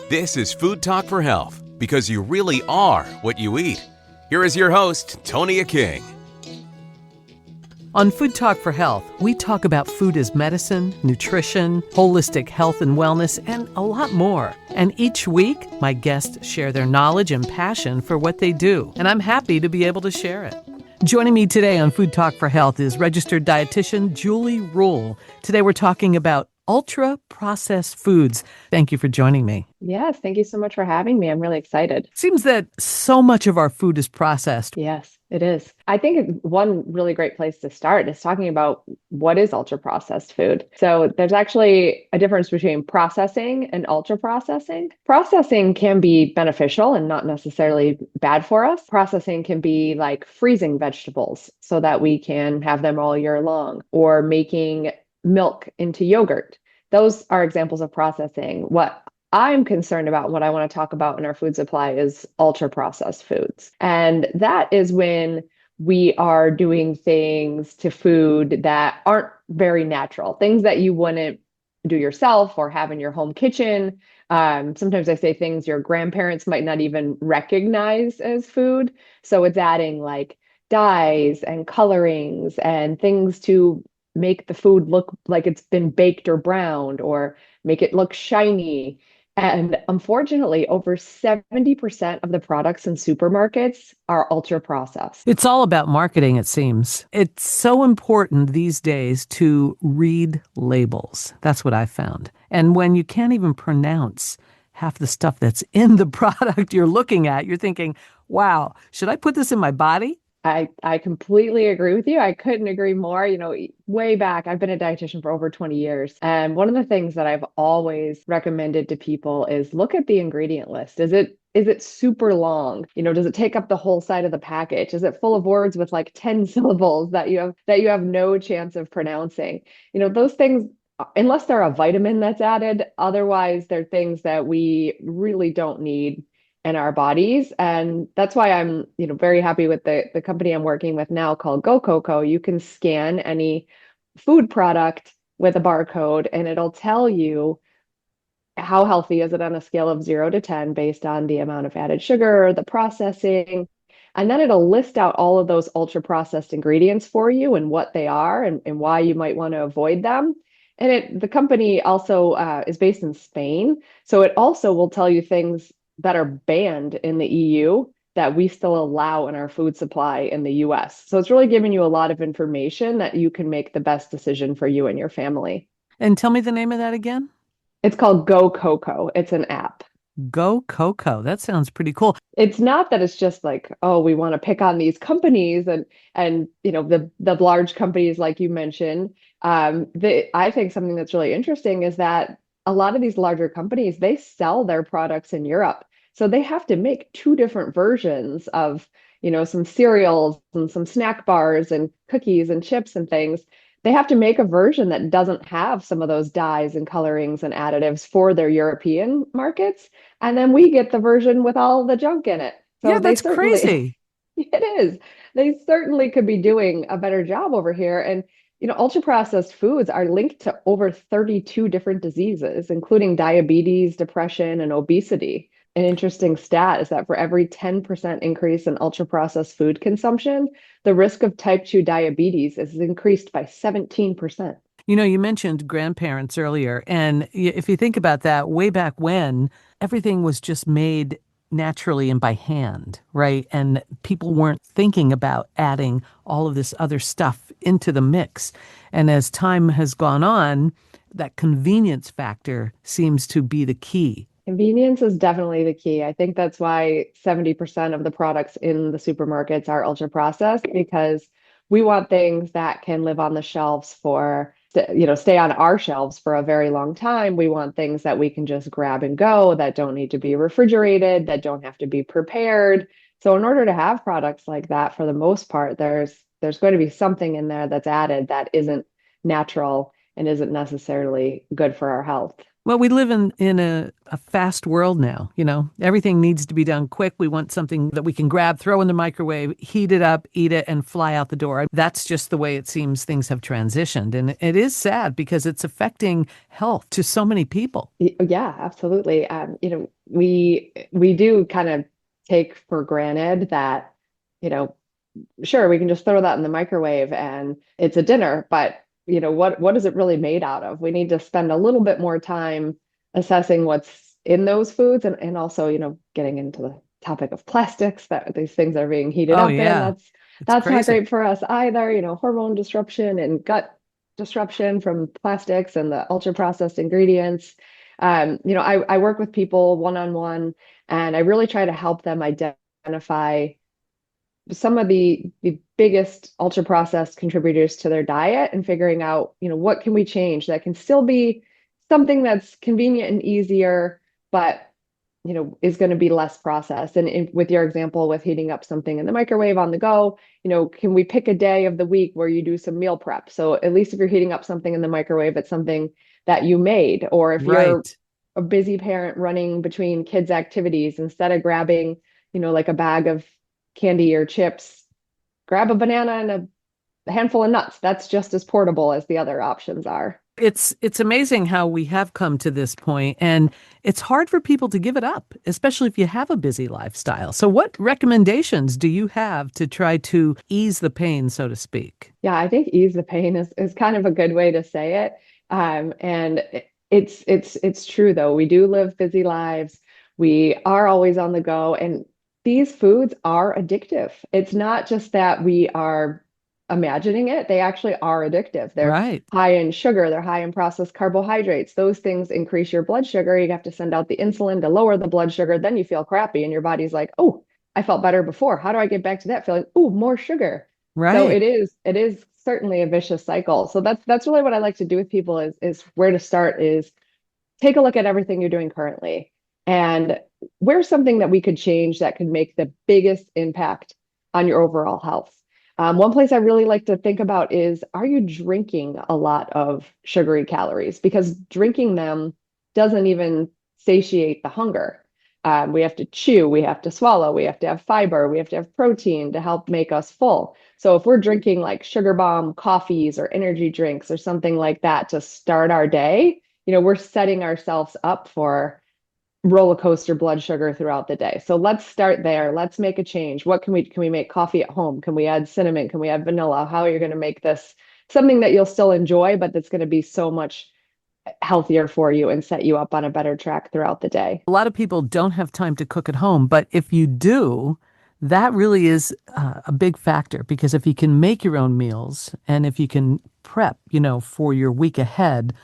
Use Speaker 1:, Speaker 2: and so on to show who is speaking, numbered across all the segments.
Speaker 1: This is Food Talk for Health, because you really are what you eat. Here is your host, Tonia King.
Speaker 2: On Food Talk for Health, we talk about food as medicine, nutrition, holistic health and wellness, and a lot more. And each week, my guests share their knowledge and passion for what they do, and I'm happy to be able to share it. Joining me today on Food Talk for Health is registered dietitian Julie Ruelle. Today we're talking about ultra-processed foods. Thank you for joining me.
Speaker 3: Yes, thank you so much for having me. I'm really excited.
Speaker 2: Seems that so much of our food is processed.
Speaker 3: Yes, it is. I think one really great place to start is talking about what is ultra-processed food. So there's actually a difference between processing and ultra-processing. Processing can be beneficial and not necessarily bad for us. Processing can be like freezing vegetables so that we can have them all year long, or making milk into yogurt. Those are examples of processing. What I'm concerned about, what I want to talk about in our food supply, is ultra processed foods. And that is when we are doing things to food that aren't very natural, things that you wouldn't do yourself or have in your home kitchen. Sometimes I say things your grandparents might not even recognize as food. So it's adding like dyes and colorings and things to make the food look like it's been baked or browned, or make it look shiny. And unfortunately, over 70% of the products in supermarkets are ultra processed.
Speaker 2: It's all about marketing, it seems. It's so important these days to read labels. That's what I found. And when you can't even pronounce half the stuff that's in the product you're looking at, you're thinking, wow, should I put this in my body?
Speaker 3: I completely agree with you. I couldn't agree more. You know, way back, I've been a dietitian for over 20 years. And one of the things that I've always recommended to people is look at the ingredient list. Is it super long? You know, does it take up the whole side of the package? Is it full of words with like 10 syllables that you have no chance of pronouncing? You know, those things, unless they're a vitamin that's added, otherwise they're things that we really don't need in our bodies. And that's why I'm, very happy with the company I'm working with now called GoCoCo. You can scan any food product with a barcode and it'll tell you how healthy is it on a scale of 0 to 10 based on the amount of added sugar, the processing. And then it'll list out all of those ultra processed ingredients for you and what they are and why you might want to avoid them. And the company also is based in Spain. So it also will tell you things that are banned in the EU that we still allow in our food supply in the US. So it's really giving you a lot of information that you can make the best decision for you and your family.
Speaker 2: And tell me the name of that again.
Speaker 3: It's called GoCoCo. It's an app.
Speaker 2: GoCoCo. That sounds pretty cool.
Speaker 3: It's not that it's just like, oh, we want to pick on these companies and the large companies like you mentioned. I think something that's really interesting is that a lot of these larger companies, they sell their products in Europe. So they have to make two different versions of, some cereals and some snack bars and cookies and chips and things. They have to make a version that doesn't have some of those dyes and colorings and additives for their European markets. And then we get the version with all the junk in it. So
Speaker 2: yeah, that's crazy.
Speaker 3: It is. They certainly could be doing a better job over here. And ultra processed foods are linked to over 32 different diseases, including diabetes, depression, and obesity. An interesting stat is that for every 10% increase in ultra processed food consumption, the risk of type 2 diabetes is increased by 17%.
Speaker 2: You mentioned grandparents earlier, and if you think about that, way back when, everything was just made naturally and by hand, right? And people weren't thinking about adding all of this other stuff into the mix. And as time has gone on, that convenience factor seems to be the key.
Speaker 3: Convenience is definitely the key. I think that's why 70% of the products in the supermarkets are ultra processed, because we want things that can live on the shelves for, stay on our shelves for a very long time. We want things that we can just grab and go, that don't need to be refrigerated, that don't have to be prepared. So in order to have products like that, for the most part, there's going to be something in there that's added that isn't natural and isn't necessarily good for our health.
Speaker 2: Well, we live in a fast world now. Everything needs to be done quick. We want something that we can grab, throw in the microwave, heat it up, eat it, and fly out the door. That's just the way it seems things have transitioned. And it is sad because it's affecting health to so many people.
Speaker 3: Yeah, absolutely. We do kind of take for granted that, you know, sure, we can just throw that in the microwave and it's a dinner, but what is it really made out of? We need to spend a little bit more time assessing what's in those foods and also, getting into the topic of plastics that these things are being heated
Speaker 2: Oh,
Speaker 3: up in.
Speaker 2: yeah. It's
Speaker 3: That's not
Speaker 2: crazy.
Speaker 3: great for us either, hormone disruption and gut disruption from plastics and the ultra processed ingredients. I work with people one-on-one and I really try to help them identify some of the biggest ultra processed contributors to their diet and figuring out, what can we change that can still be something that's convenient and easier, but is going to be less processed. And with your example with heating up something in the microwave on the go, can we pick a day of the week where you do some meal prep? So at least if you're heating up something in the microwave, it's something that you made. Or if you're
Speaker 2: Right.
Speaker 3: a busy parent running between kids' activities, instead of grabbing, like a bag of candy or chips, grab a banana and a handful of nuts. That's just as portable as the other options are.
Speaker 2: It's amazing how we have come to this point, and it's hard for people to give it up, especially if you have a busy lifestyle. So what recommendations do you have to try to ease the pain, so to speak?
Speaker 3: Yeah, I think ease the pain is kind of a good way to say it. And it's true though. We do live busy lives. We are always on the go, and these foods are addictive. It's not just that we are imagining it, they actually are addictive. They're
Speaker 2: Right.
Speaker 3: high in sugar, they're high in processed carbohydrates. Those things increase your blood sugar. You have to send out the insulin to lower the blood sugar. Then you feel crappy, and your body's like, oh, I felt better before. How do I get back to that feeling? Oh, more sugar. So
Speaker 2: Right.
Speaker 3: it is certainly a vicious cycle. So that's really what I like to do with people is where to start is take a look at everything you're doing currently and where's something that we could change that could make the biggest impact on your overall health. One place I really like to think about is, are you drinking a lot of sugary calories? Because drinking them doesn't even satiate the hunger. We have to chew, we have to swallow, we have to have fiber, we have to have protein to help make us full. So if we're drinking like sugar bomb coffees or energy drinks or something like that to start our day, we're setting ourselves up for roller coaster blood sugar throughout the day. So let's start there. Let's make a change. What can we make coffee at home? Can we add cinnamon? Can we add vanilla? How are you going to make this something that you'll still enjoy, but that's going to be so much healthier for you and set you up on a better track throughout the day?
Speaker 2: A lot of people don't have time to cook at home, but if you do, that really is a big factor because if you can make your own meals and if you can prep, for your week ahead,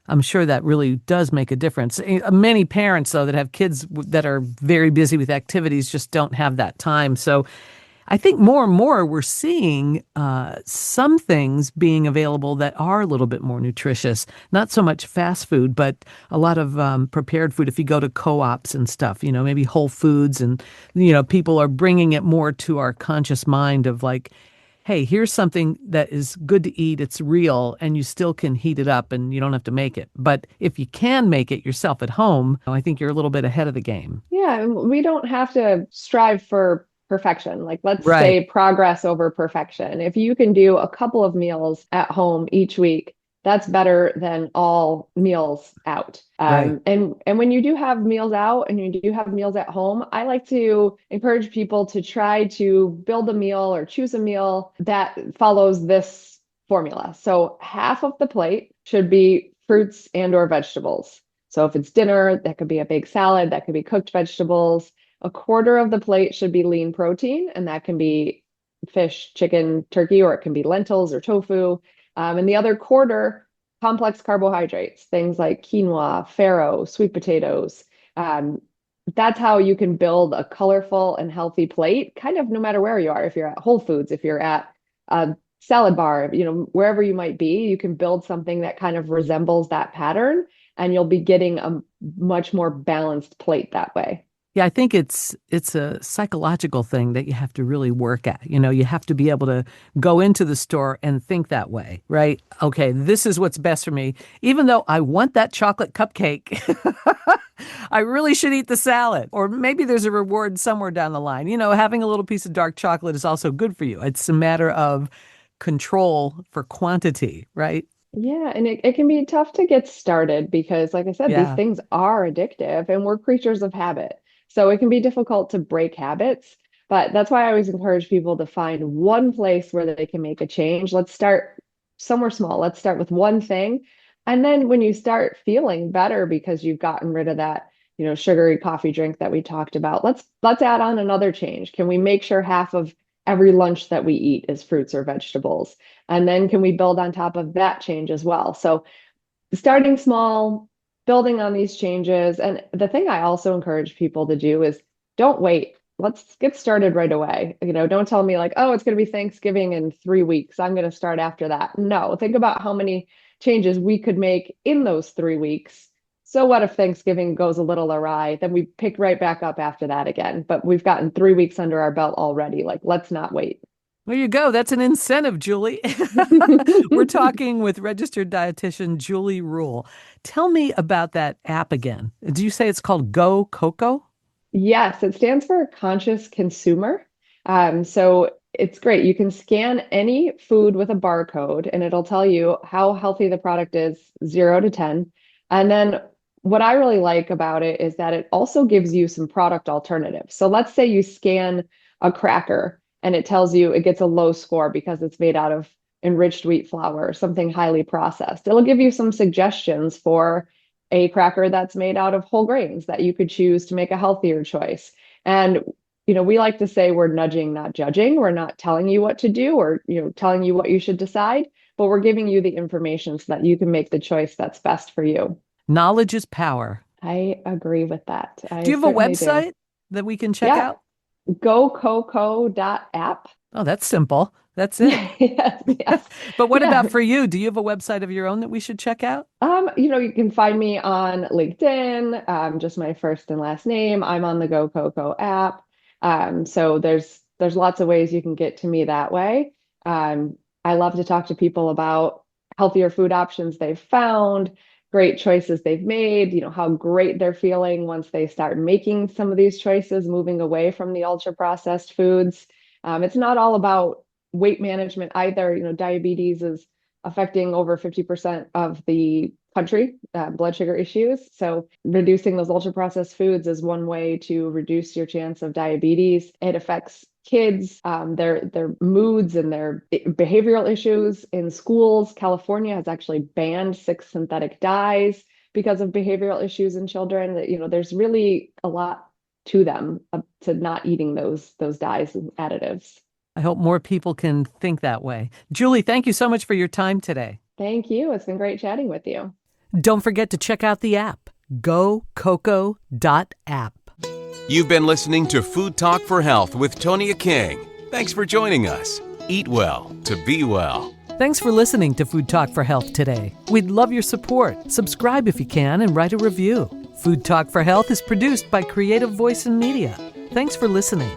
Speaker 2: I'm sure that really does make a difference. Many parents, though, that have kids that are very busy with activities just don't have that time. So I think more and more we're seeing some things being available that are a little bit more nutritious. Not so much fast food, but a lot of prepared food. If you go to co-ops and stuff, maybe Whole Foods and, people are bringing it more to our conscious mind of like, hey, here's something that is good to eat. It's real and you still can heat it up and you don't have to make it. But if you can make it yourself at home, I think you're a little bit ahead of the game.
Speaker 3: Yeah, and we don't have to strive for perfection. Like, let's
Speaker 2: Right.
Speaker 3: say progress over perfection. If you can do a couple of meals at home each week, that's better than all meals out.
Speaker 2: Right.
Speaker 3: And when you do have meals out and you do have meals at home, I like to encourage people to try to build a meal or choose a meal that follows this formula. So half of the plate should be fruits and or vegetables. So if it's dinner, that could be a big salad, that could be cooked vegetables. A quarter of the plate should be lean protein, and that can be fish, chicken, turkey, or it can be lentils or tofu. And the other quarter, complex carbohydrates, things like quinoa, farro, sweet potatoes. Um, that's how you can build a colorful and healthy plate, kind of no matter where you are. If you're at Whole Foods, if you're at a salad bar, wherever you might be, you can build something that kind of resembles that pattern, and you'll be getting a much more balanced plate that way.
Speaker 2: Yeah, I think it's a psychological thing that you have to really work at. You have to be able to go into the store and think that way, right? Okay, this is what's best for me. Even though I want that chocolate cupcake, I really should eat the salad. Or maybe there's a reward somewhere down the line. Having a little piece of dark chocolate is also good for you. It's a matter of control for quantity, right?
Speaker 3: Yeah, and it can be tough to get started because, like I said, these
Speaker 2: Yeah.
Speaker 3: things are addictive and we're creatures of habit. So it can be difficult to break habits. But that's why I always encourage people to find one place where they can make a change. Let's start somewhere small. Let's start with one thing. And then when you start feeling better because you've gotten rid of that, sugary coffee drink that we talked about, let's add on another change. Can we make sure half of every lunch that we eat is fruits or vegetables? And then can we build on top of that change as well? So starting small, building on these changes. And the thing I also encourage people to do is don't wait. Let's get started right away. Don't tell me like, oh, it's going to be Thanksgiving in 3 weeks. I'm going to start after that. No, think about how many changes we could make in those 3 weeks. So what if Thanksgiving goes a little awry? Then we pick right back up after that again. But we've gotten 3 weeks under our belt already. Like, let's not wait.
Speaker 2: There you go. That's an incentive, Julie. We're talking with registered dietitian Julie Ruelle. Tell me about that app again. Did you say it's called GoCoCo?
Speaker 3: Yes, it stands for conscious consumer. So it's great. You can scan any food with a barcode and it'll tell you how healthy the product is, 0 to 10. And then what I really like about it is that it also gives you some product alternatives. So let's say you scan a cracker and it tells you it gets a low score because it's made out of enriched wheat flour or something highly processed. It'll give you some suggestions for a cracker that's made out of whole grains that you could choose to make a healthier choice. And we like to say we're nudging, not judging. We're not telling you what to do or telling you what you should decide, but we're giving you the information so that you can make the choice that's best for you.
Speaker 2: Knowledge is power.
Speaker 3: I agree with that. I
Speaker 2: Do you have a
Speaker 3: certainly do.
Speaker 2: website that we can check
Speaker 3: Yeah,
Speaker 2: out?
Speaker 3: GoCoCo.app.
Speaker 2: Oh, that's simple. That's it.
Speaker 3: Yes, yes.
Speaker 2: But what
Speaker 3: Yeah.
Speaker 2: about for you? Do you have a website of your own that we should check out?
Speaker 3: You can find me on LinkedIn, just my first and last name. I'm on the GoCoCo app. So there's lots of ways you can get to me that way. I love to talk to people about healthier food options they've found, great choices they've made, how great they're feeling once they start making some of these choices, moving away from the ultra processed foods. It's not all about weight management either. Diabetes is affecting over 50% of the country, blood sugar issues. So reducing those ultra processed foods is one way to reduce your chance of diabetes. It affects kids, their moods and their behavioral issues in schools. California has actually banned 6 synthetic dyes because of behavioral issues in children. There's really a lot to them, to not eating those dyes and additives.
Speaker 2: I hope more people can think that way. Julie, thank you so much for your time today.
Speaker 3: Thank you. It's been great chatting with you.
Speaker 2: Don't forget to check out the app, GoCoCo.app.
Speaker 1: You've been listening to Food Talk for Health with Tonia King. Thanks for joining us. Eat well to be well.
Speaker 2: Thanks for listening to Food Talk for Health today. We'd love your support. Subscribe if you can and write a review. Food Talk for Health is produced by Creative Voice and Media. Thanks for listening.